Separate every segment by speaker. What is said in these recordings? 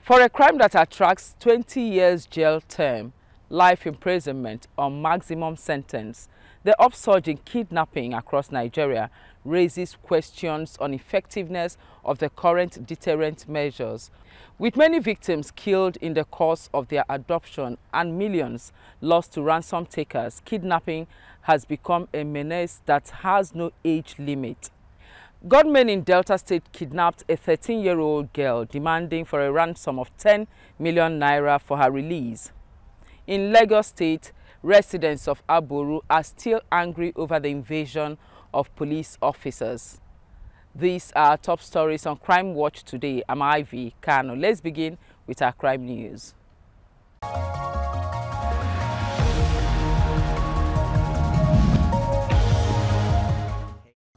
Speaker 1: For a crime that attracts 20 years jail term, life imprisonment or maximum sentence, the upsurge in kidnapping across Nigeria raises questions on effectiveness of the current deterrent measures. With many victims killed in the course of their adoption and millions lost to ransom takers, kidnapping has become a menace that has no age limit. Gunmen in Delta State kidnapped a 13-year-old girl, demanding for a ransom of 10 million naira for her release. In Lagos State, residents of Aboru are still angry over the invasion of police officers. These are top stories on Crime Watch today. I'm Ivy Kano. Let's begin with our crime news.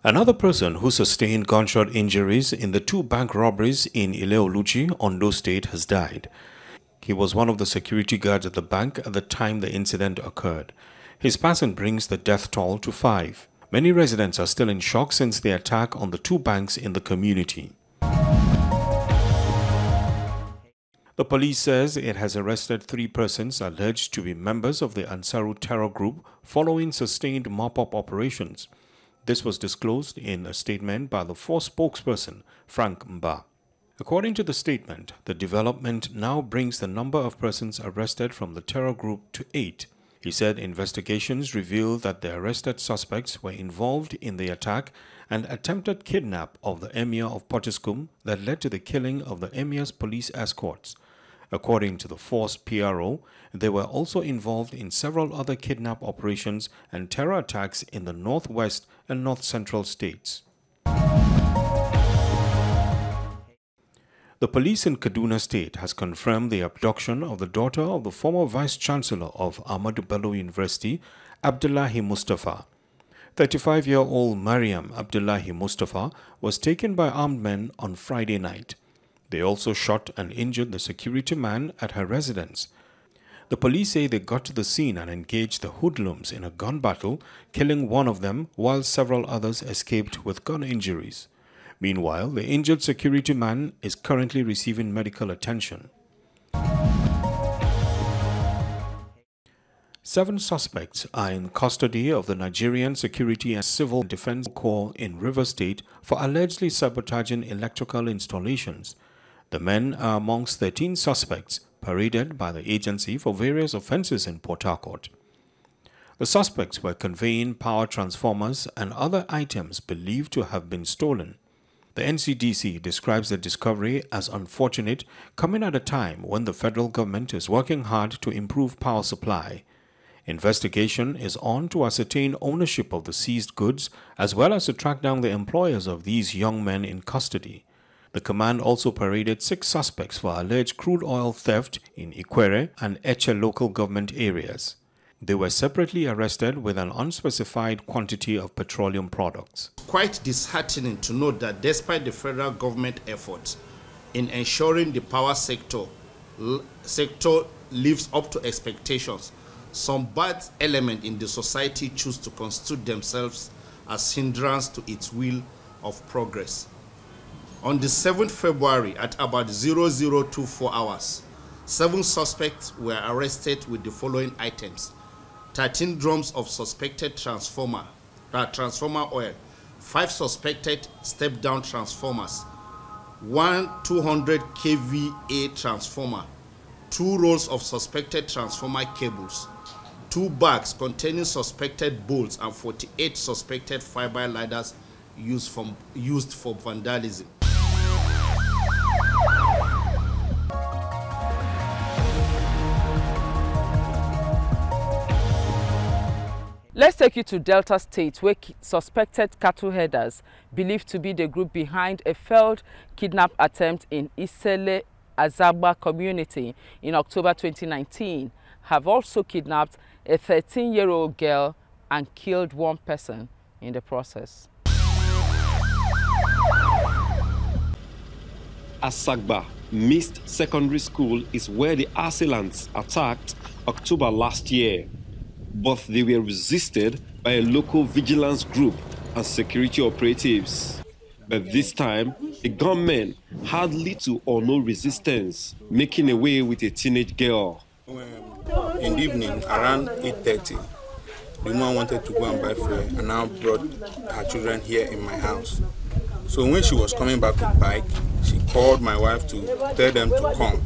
Speaker 2: Another person who sustained gunshot injuries in the two bank robberies in Ile-Oluchi, Ondo State, has died. He was one of the security guards at the bank at the time the incident occurred. His passing brings the death toll to 5. Many residents are still in shock since the attack on the two banks in the community. The police says it has arrested 3 persons alleged to be members of the Ansaru terror group following sustained mop-up operations. This was disclosed in a statement by the force spokesperson, Frank Mba. According to the statement, the development now brings the number of persons arrested from the terror group to 8. He said investigations revealed that the arrested suspects were involved in the attack and attempted kidnap of the Emir of Potiskum that led to the killing of the Emir's police escorts. According to the force PRO, they were also involved in several other kidnap operations and terror attacks in the northwest and north-central states. The police in Kaduna State has confirmed the abduction of the daughter of the former Vice-Chancellor of Ahmadu Bello University, Abdullahi Mustafa. 35-year-old Mariam Abdullahi Mustafa was taken by armed men on Friday night. They also shot and injured the security man at her residence. The police say they got to the scene and engaged the hoodlums in a gun battle, killing one of them while several others escaped with gun injuries. Meanwhile, the injured security man is currently receiving medical attention. 7 suspects are in custody of the Nigerian Security and Civil Defense Corps in Rivers State for allegedly sabotaging electrical installations. The men are amongst 13 suspects paraded by the agency for various offenses in Port Harcourt. The suspects were conveying power transformers and other items believed to have been stolen. The NCDC describes the discovery as unfortunate, coming at a time when the federal government is working hard to improve power supply. Investigation is on to ascertain ownership of the seized goods as well as to track down the employers of these young men in custody. The command also paraded 6 suspects for alleged crude oil theft in Ikwere and Eche local government areas. They were separately arrested with an unspecified quantity of petroleum products.
Speaker 3: Quite disheartening to note that despite the federal government efforts in ensuring the power sector lives up to expectations, some bad elements in the society choose to constitute themselves as hindrance to its will of progress. On the 7th February at about 0024 hours, 7 suspects were arrested with the following items: 13 drums of suspected transformer oil, 5 suspected step-down transformers, 1 200 kVA transformer, 2 rolls of suspected transformer cables, 2 bags containing suspected bolts, and 48 suspected fiber ladders used for vandalism.
Speaker 1: Let's take you to Delta State, where suspected cattle herders, believed to be the group behind a failed kidnap attempt in Isele Azagba community in October 2019, have also kidnapped a 13-year-old girl and killed 1 person in the process.
Speaker 4: Asagba Mixed Secondary School is where the assailants attacked October last year, but they were resisted by a local vigilance group and security operatives. But this time, The gunmen had little or no resistance, making away with a teenage girl.
Speaker 5: In the evening, around 8:30, the woman wanted to go and buy fuel and now brought her children here in my house. So when she was coming back with bike, she called my wife to tell them to come,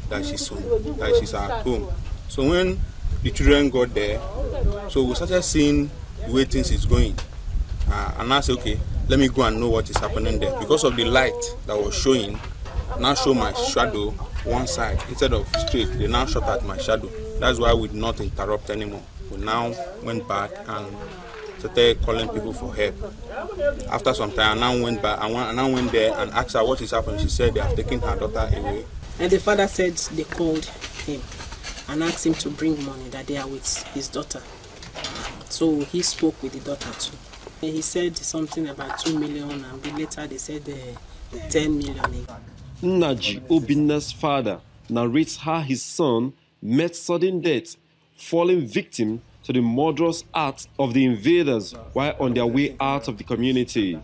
Speaker 5: that she's home, that she's at home. So when the children got there, so we started seeing the way things is going. And I said, okay, let me go and know what is happening there. Because of the light that was showing, now show my shadow one side instead of straight. They now shot at my shadow. That's why we did not interrupt anymore. We now went back and started calling people for help. After some time, I now went back. I now went there and asked her what is happening. She said they have taken her daughter away.
Speaker 6: And the father said they called him and asked him to bring money, that they are with his daughter. So he spoke with the daughter too. He said something about 2 million, and later they said 10 million.
Speaker 4: Naji Obinna's father narrates how his son met sudden death, falling victim to the murderous acts of the invaders while on their way out of the community.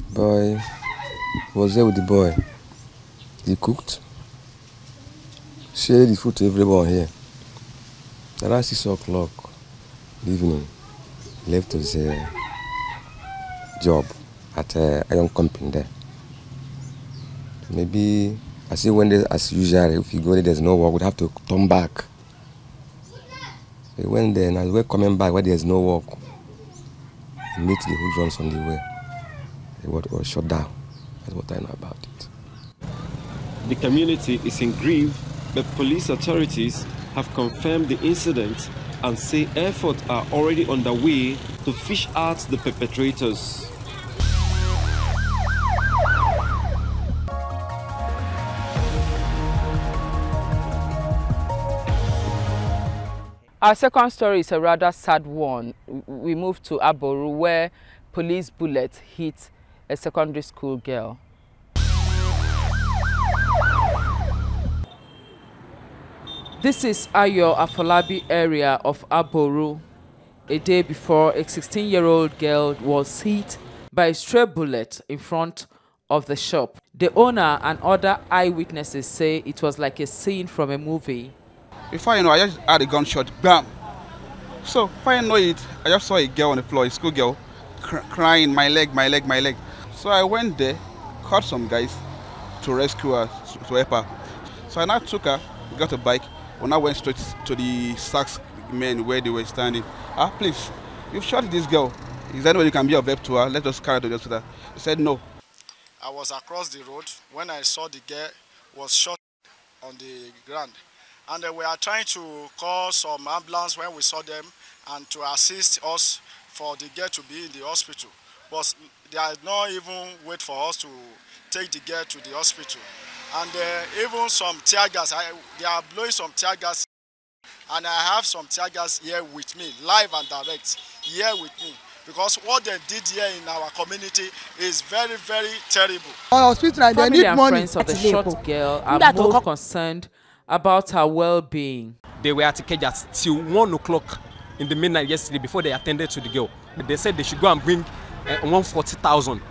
Speaker 7: Boy was there with the boy. He cooked, shared the food to everyone here. Around 6 o'clock evening, left his job at a young company there. Maybe I see when there, as usual, if you go there, there's no work, we'd have to turn back. He went there, and as we're coming back where there's no work, he met the hoodlums on the way. He was shot down. That's what I know about it.
Speaker 4: The community is in grief, but police authorities have confirmed the incident and say efforts are already underway to fish out the perpetrators.
Speaker 1: Our second story is a rather sad one. We move to Aboru, where police bullets hit a secondary school girl. This is Ayo Afolabi area of Aboru. A day before, a 16-year-old girl was hit by a stray bullet in front of the shop. The owner and other eyewitnesses say it was like a scene from a movie.
Speaker 8: Before you know, I just had a gunshot, bam. So before I know it, I just saw a girl on the floor, a school girl, crying, my leg, my leg, my leg. So I went there, called some guys to rescue her, to help her. So I now took her, got a bike, we now went straight to the Sachs men where they were standing. Please, you've shot this girl. Is there any way you can be of help to her? Let us carry her to the hospital. He said no.
Speaker 9: I was across the road when I saw the girl was shot on the ground. And we are trying to call some ambulance when we saw them and to assist us for the girl to be in the hospital. But they are not even wait for us to take the girl to the hospital. And even some tear gas, they are blowing some tear gas. And I have some tear gas here with me, live and direct, here with me. Because what they did here in our community is very, very terrible.
Speaker 1: Family and friends of the shot girl are most concerned about her well-being.
Speaker 10: They were at Kejas till 1 o'clock in the midnight yesterday before they attended to the girl. They said they should go and bring 140,000.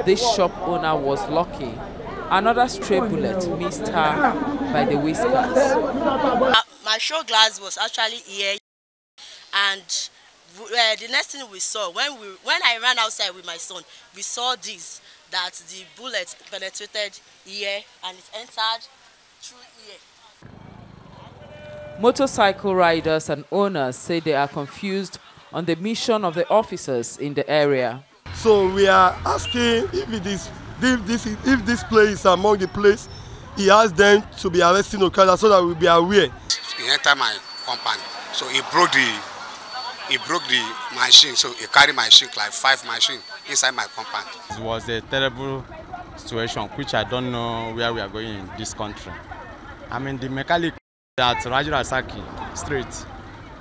Speaker 1: This shop owner was lucky. Another stray bullet missed her by the whiskers.
Speaker 11: My show glass was actually here, and the next thing we saw, when I ran outside with my son, we saw this, that the bullet penetrated here and it entered through here.
Speaker 1: Motorcycle riders and owners say they are confused on the mission of the officers in the area.
Speaker 12: So we are asking if this place is among the place, he asked them to be arresting Okada so that we'll be aware.
Speaker 13: He entered my compound, so he broke the machine, so he carried my machine, like 5 machines inside my compound.
Speaker 14: It was a terrible situation, which I don't know where we are going in this country. I mean, the mechanic at Rajirasaki Street,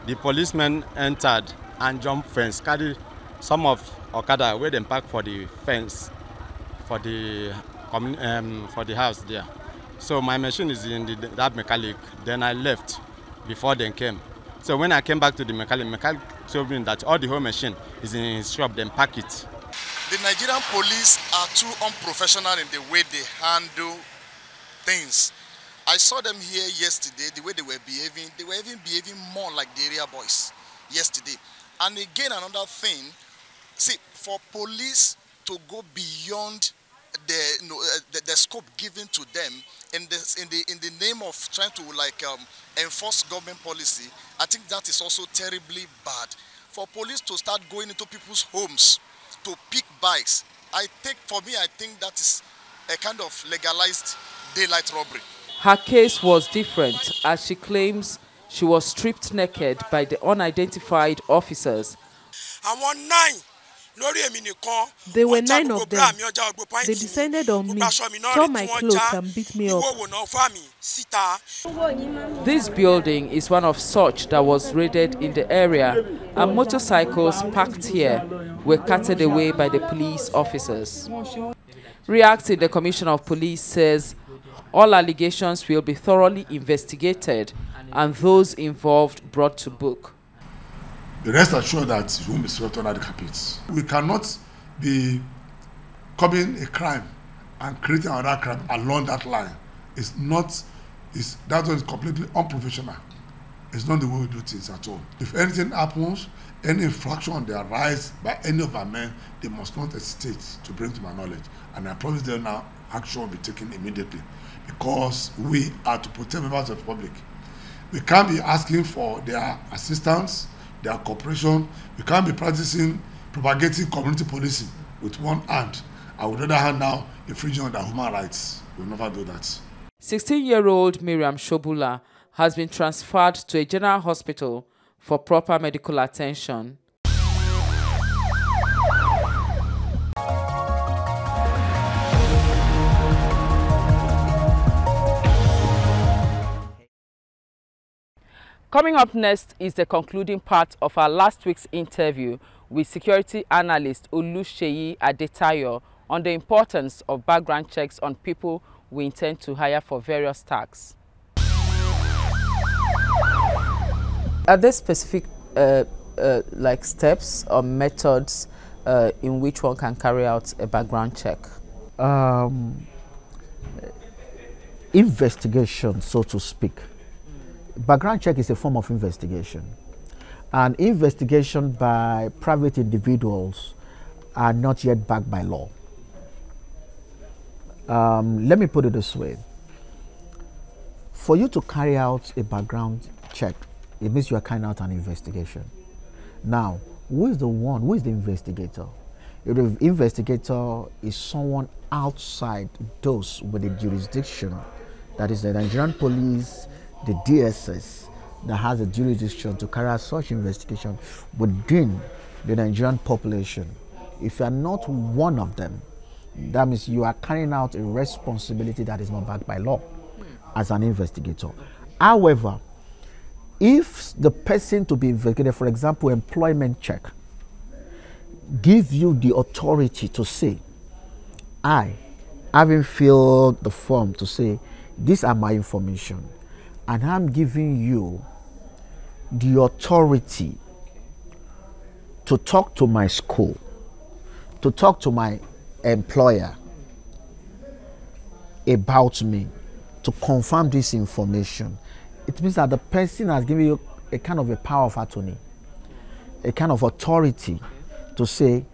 Speaker 14: the policeman entered and jumped fence, carried some of Okada where they parked for the fence, for the house there. So my machine is in that mechanic. Then I left before they came. So when I came back to the mechanic told me that all the whole machine is in his shop, then pack it.
Speaker 9: The Nigerian police are too unprofessional in the way they handle things. I saw them here yesterday, the way they were behaving. They were even behaving more like the area boys yesterday. And again, another thing, see, for police to go beyond the scope given to them in the name of trying to enforce government policy, I think that is also terribly bad. For police to start going into people's homes to pick bikes, I think that is a kind of legalized daylight robbery.
Speaker 1: Her case was different as she claims she was stripped naked by the unidentified officers.
Speaker 15: There were 9 of them. They descended on me, tore my clothes and beat me up.
Speaker 1: This building is one of such that was raided in the area, and motorcycles parked here were carted away by the police officers. Reacting, the Commissioner of Police says all allegations will be thoroughly investigated and those involved brought to book.
Speaker 16: Rest assured that it won't be swept under the carpet. We cannot be committing a crime and creating another crime along that line. That one is completely unprofessional. It's not the way we do things at all. If anything happens, any infraction they arise by any of our men, they must not hesitate to bring to my knowledge. And I promise them now action will be taken immediately, because we are to protect members of the public. We can't be asking for their assistance, their cooperation. We can't be propagating community policing with one hand, and with the other hand now infringing on their human rights. We'll never do that.
Speaker 1: 16-year-old Miriam Shobula has been transferred to a general hospital for proper medical attention. Coming up next is the concluding part of our last week's interview with security analyst Oluseyi Adetayo on the importance of background checks on people we intend to hire for various tasks. Are there specific steps or methods in which one can carry out a background check?
Speaker 17: Investigation, so to speak. Background check is a form of investigation. And investigation by private individuals are not yet backed by law. Let me put it this way. For you to carry out a background check, it means you are carrying out an investigation. Now, who is the investigator? If the investigator is someone outside those with the jurisdiction, that is the Nigerian police, the DSS, that has a jurisdiction to carry out such investigation within the Nigerian population. If you are not one of them, that means you are carrying out a responsibility that is not backed by law as an investigator. However, if the person to be investigated, for example, employment check, gives you the authority to say, I, having filled the form to say, these are my information, and I'm giving you the authority to talk to my school, to talk to my employer about me, to confirm this information. It means that the person has given you a kind of a power of attorney, a kind of authority to say,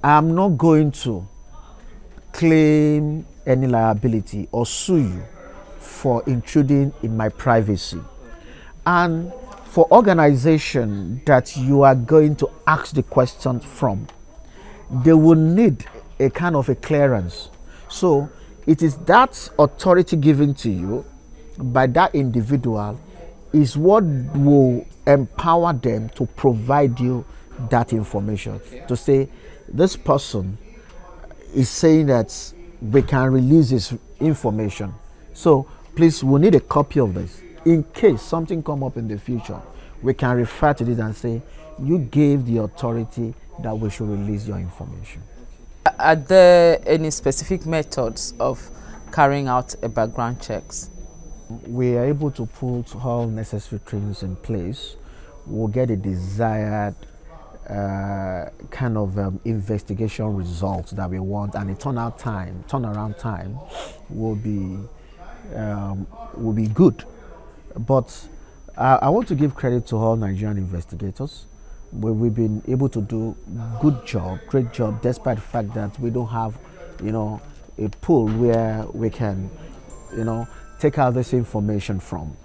Speaker 17: I'm not going to claim any liability or sue you for intruding in my privacy. And for organization that you are going to ask the question from, they will need a kind of a clearance. So it is that authority given to you by that individual is what will empower them to provide you that information. To say, this person is saying that we can release this information. So please, we need a copy of this. In case something come up in the future, we can refer to this and say, you gave the authority that we should release your information.
Speaker 1: Are there any specific methods of carrying out a background checks?
Speaker 17: We are able to put all necessary things in place. We'll get the desired kind of investigation results that we want, and the turnaround time will be good. But I want to give credit to all Nigerian investigators. We've been able to do great job, despite the fact that we don't have, a pool where we can, take out this information from.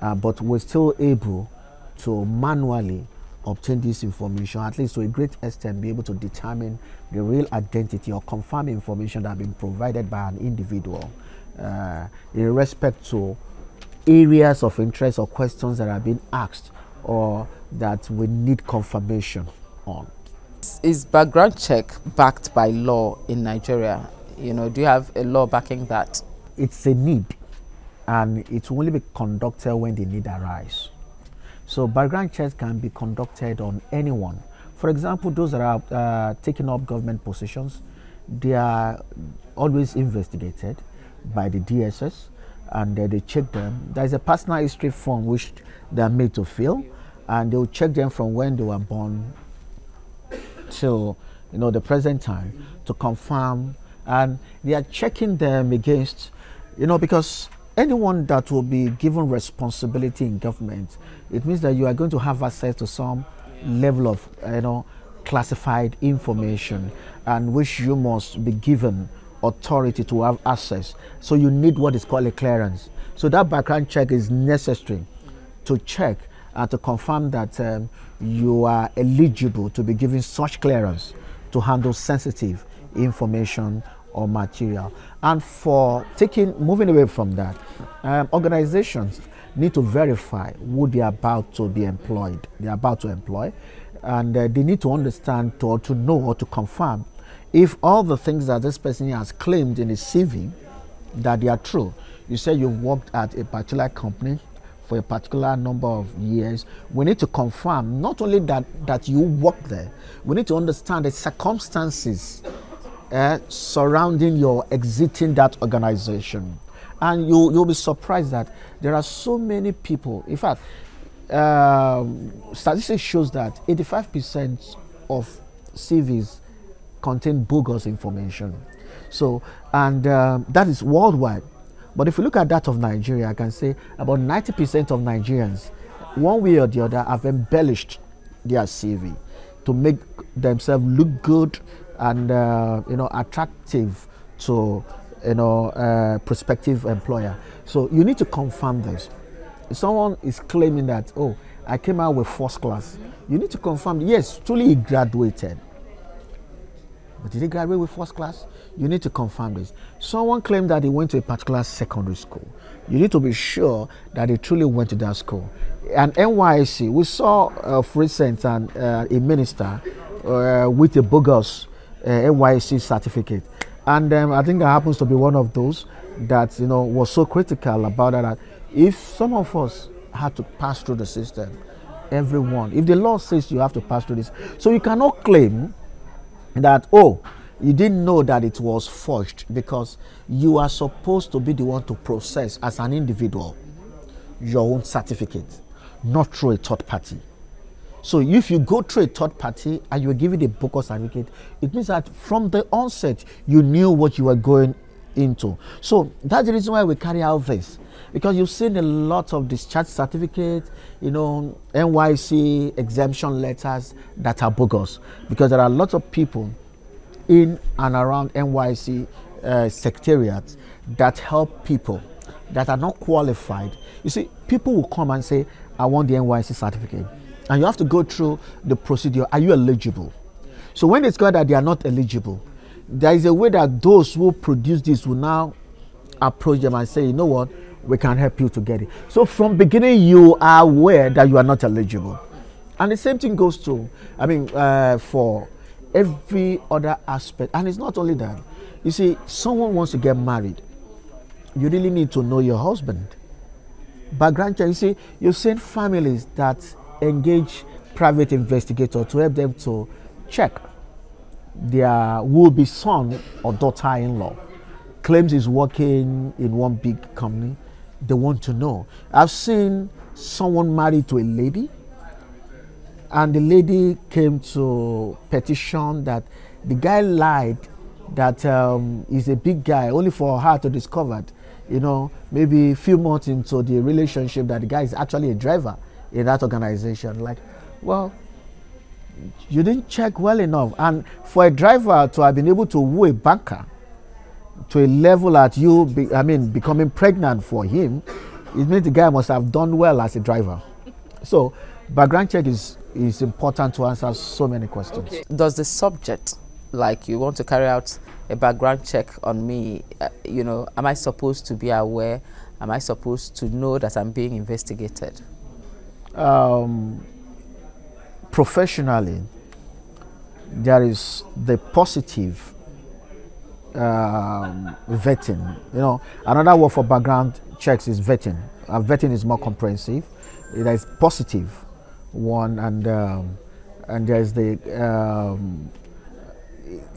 Speaker 17: But we're still able to manually obtain this information, at least to a great extent, be able to determine the real identity or confirm information that has been provided by an individual in respect to areas of interest or questions that are being asked or that we need confirmation on.
Speaker 1: Is background check backed by law in Nigeria? Do you have a law backing that?
Speaker 17: It's a need, and it will only be conducted when the need arises. So background checks can be conducted on anyone. For example, those that are taking up government positions, they are always investigated by the DSS, and they check them. There is a personal history form which they are made to fill, and they will check them from when they were born till the present time to confirm, and they are checking them against, because anyone that will be given responsibility in government, it means that you are going to have access to some level of classified information, and which you must be given authority to have access. So you need what is called a clearance. So that background check is necessary to check and to confirm that you are eligible to be given such clearance to handle sensitive information or material. And for moving away from that, organizations need to verify who they are about to be employed. They are about to employ, and they need to understand or to know or to confirm if all the things that this person has claimed in his CV that they are true. You say you worked at a particular company for a particular number of years. We need to confirm not only that you work there, we need to understand the circumstances surrounding your exiting that organization. And you'll be surprised that there are so many people. In fact, statistics shows that 85% of CVs contain bogus information. So, and that is worldwide. But if you look at that of Nigeria, I can say about 90% of Nigerians, one way or the other, have embellished their CV to make themselves look good and attractive to prospective employer. So you need to confirm this. If someone is claiming that, oh, I came out with first class, you need to confirm, yes, truly he graduated. But did he graduate with first class? You need to confirm this. Someone claimed that he went to a particular secondary school. You need to be sure that he truly went to that school. And NYSC, we saw of recent a minister with a bogus NYSC certificate. And I think that happens to be one of those that was so critical about that if some of us had to pass through the system, everyone, if the law says you have to pass through this, so you cannot claim that, oh, you didn't know that it was forged, because you are supposed to be the one to process as an individual your own certificate, not through a third party. So if you go through a third party and you are given a bogus certificate, it means that from the onset you knew what you were going into. So that's the reason why we carry out this, because you've seen a lot of discharge certificates, NYC exemption letters that are bogus, because there are lots of people in and around NYC secretariats that help people that are not qualified. You see, people will come and say, I want the NYC certificate. And you have to go through the procedure. Are you eligible? So when it's clear that they are not eligible, there is a way that those who produce this will now approach them and say, you know what, we can help you to get it. So from beginning, you are aware that you are not eligible. And the same thing goes to, for every other aspect. And it's not only that. You see, someone wants to get married. You really need to know your husband. Background check, you see, you've seen families that engage private investigator to help them to check their will-be son or daughter-in-law. Claims he's working in one big company. They want to know. I've seen someone married to a lady, and the lady came to petition that the guy lied that he's a big guy, only for her to discover, maybe a few months into the relationship, that the guy is actually a driver in that organization. Like, well, you didn't check well enough. And for a driver to have been able to woo a banker to a level that becoming pregnant for him, it means the guy must have done well as a driver. So background check is important to answer so many questions.
Speaker 1: Okay. Does the subject, like you want to carry out a background check on me, am I supposed to be aware? Am I supposed to know that I'm being investigated?
Speaker 17: Professionally, there is the positive vetting. Another word for background checks is vetting. Vetting is more comprehensive. There is positive one, and there's the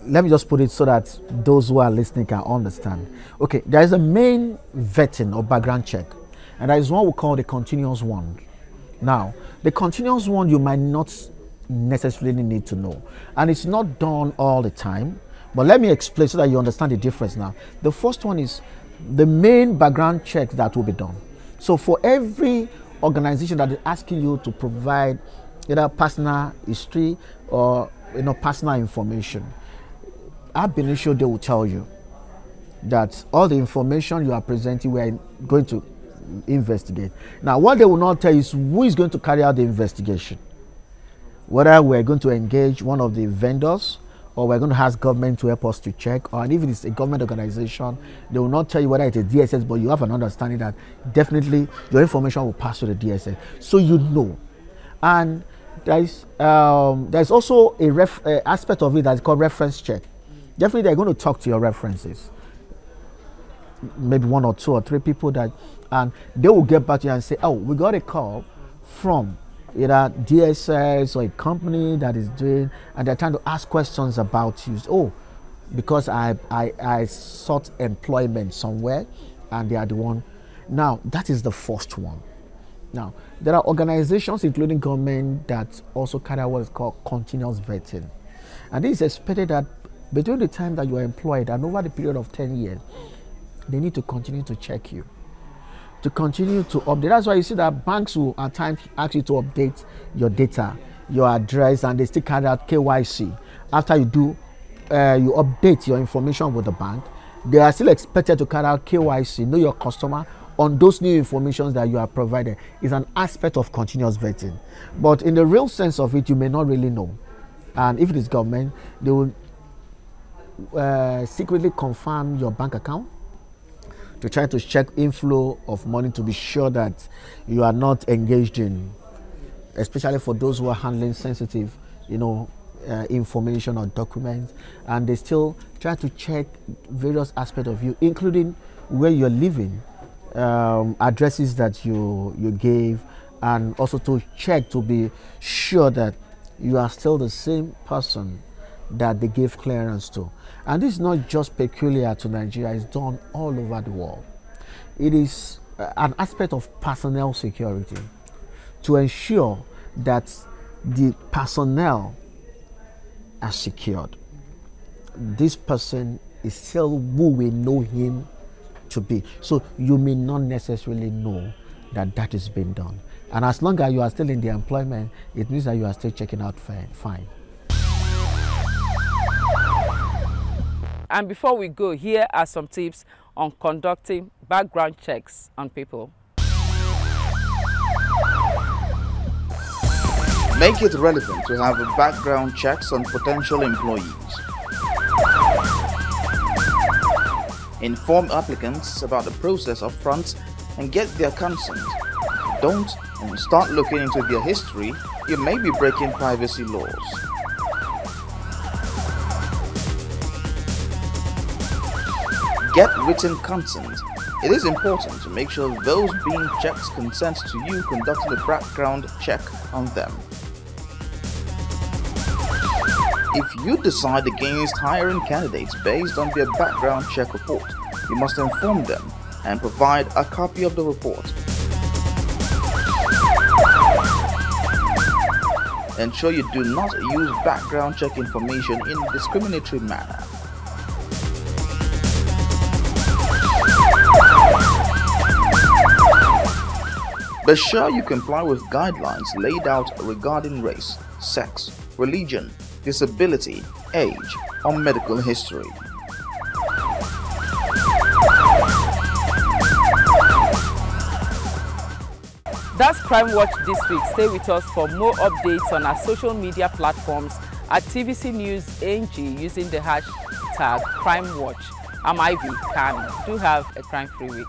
Speaker 17: let me just put it so that those who are listening can understand. Okay, there is a main vetting or background check, and there is one we call the continuous one. Now, the continuous one you might not necessarily need to know, and it's not done all the time, but let me explain so that you understand the difference now. The first one is the main background check that will be done. So for every organization that is asking you to provide either personal history or personal information, at initial they will tell you that all the information you are presenting we are going to investigate. Now, what they will not tell you is who is going to carry out the investigation. Whether we're going to engage one of the vendors, or we're going to ask government to help us to check, or even if it's a government organization, they will not tell you whether it's a DSS, but you have an understanding that definitely your information will pass to the DSS, so you know. And there's also a aspect of it that's called reference check. Definitely, they're going to talk to your references, maybe 1 or 2 or 3 people and they will get back to you and say, oh, we got a call from either DSS or a company that is doing, and they're trying to ask questions about you. Oh, because I sought employment somewhere and they are the one. Now, that is the first one. Now, there are organizations, including government, that also carry out what is called continuous vetting. And this is expected that between the time that you are employed and over the period of 10 years, they need to continue to check you, to continue to update. That's why you see that banks will at times ask you to update your data, your address, and they still carry out KYC. After you do, you update your information with the bank, they are still expected to carry out KYC, know your customer, on those new informations that you have provided. Is an aspect of continuous vetting. But in the real sense of it, you may not really know. And if it is government, they will secretly confirm your bank account to try to check inflow of money to be sure that you are not engaged in, especially for those who are handling sensitive, information or documents, and they still try to check various aspects of you, including where you're living, addresses that you gave, and also to check to be sure that you are still the same person that they gave clearance to. And this is not just peculiar to Nigeria, it's done all over the world. It is an aspect of personnel security to ensure that the personnel are secured. This person is still who we know him to be. So you may not necessarily know that that is being done. And as long as you are still in the employment, it means that you are still checking out fine.
Speaker 1: And before we go, here are some tips on conducting background checks on people.
Speaker 18: Make it relevant to have background checks on potential employees. Inform applicants about the process up front and get their consent. If you don't, and start looking into their history, you may be breaking privacy laws. Get written consent. It is important to make sure those being checked consent to you conducting a background check on them. If you decide against hiring candidates based on their background check report, you must inform them and provide a copy of the report. Ensure you do not use background check information in a discriminatory manner. Be sure you comply with guidelines laid out regarding race, sex, religion, disability, age, or medical history.
Speaker 1: That's Crime Watch this week. Stay with us for more updates on our social media platforms at TVC News NG using the hashtag Crime Watch. I'm Ivy Khan. Do have a crime-free week.